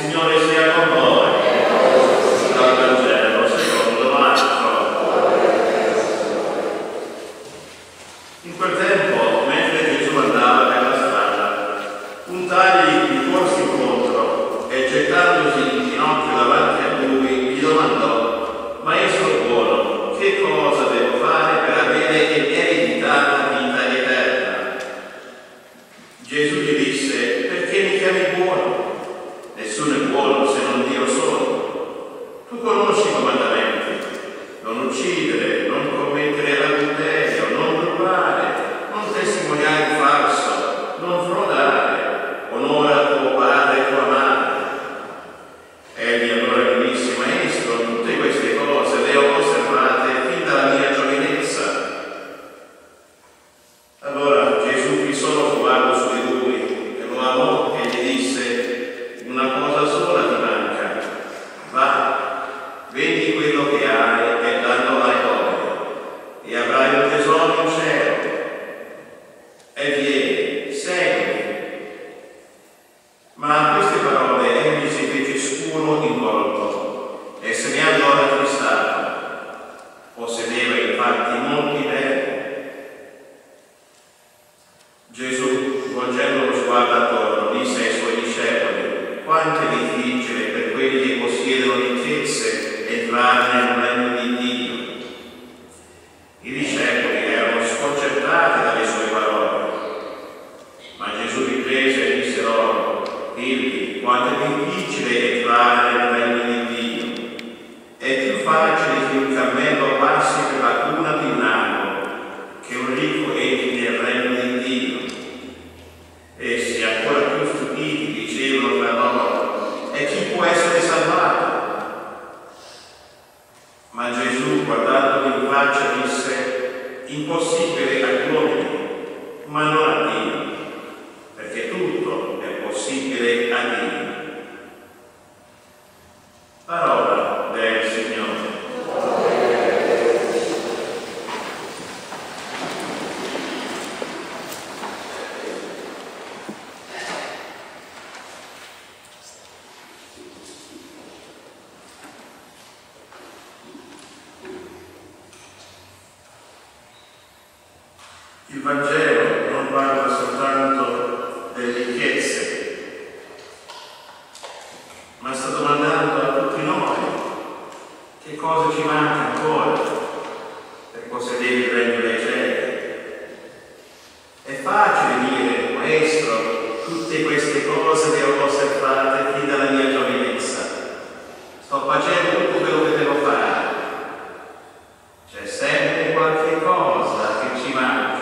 Signore sia con voi. Dal Vangelo secondo Marco. In quel tempo, mentre Gesù andava per la strada, un tale gli corse incontro e gettandosi in ginocchio davanti a lui, gli domandò: Maestro buono, che cosa devo fare per avere eredità la vita eterna? Gesù gli disse: perché mi chiami buono? Nessuno è buono se non Dio solo. Tu conosci i comandamenti: non uccidere, non commettere adulterio, non rubare, non testimoniare falso, non frodare, onora tuo padre e tua madre. Egli allora gli disse: Maestro, tutte queste cose le ho osservate fin dalla mia giovinezza. Allora Gesù fissò lo sguardo su di lui e lo amò e gli disse: una cosa sola ti manca. Va, vendi quello che hai e dallo ai poveri, e avrai un tesoro in cielo. E vieni, seguimi. Ma a queste parole egli si fece scuro in volto e se ne andò rattristato. Possedeva infatti molti beni. Gesù, volgendo lo sguardo attorno, disse ai suoi discepoli: quanto è difficile per quelli che possiedono ricchezze entrare nel regno di Dio. I discepoli erano sconcertati dalle sue parole, ma Gesù riprese e disse loro: digli quanto è difficile entrare nel regno di Dio. È più facile che un cammello passi per la cuna di un ago che un ricco entri nel regno di Dio. Essi, ancora più stupiti, dicevano tra loro: e chi può essere salvato? Ma Gesù, guardandoli in faccia, disse: impossibile agli uomini, ma non a Dio, perché tutto è possibile a Dio. Parola del Signore. Il Vangelo non parla soltanto delle ricchezze, ma sta domandando a tutti noi che cosa ci manca ancora per possedere il regno dei cieli. È facile dire: Maestro, tutte queste cose le ho osservate fin dalla mia giovinezza. Sto facendo tutto quello che devo fare. C'è sempre qualche cosa che ci manca.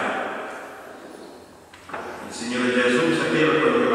Il Signore Gesù sapeva quello che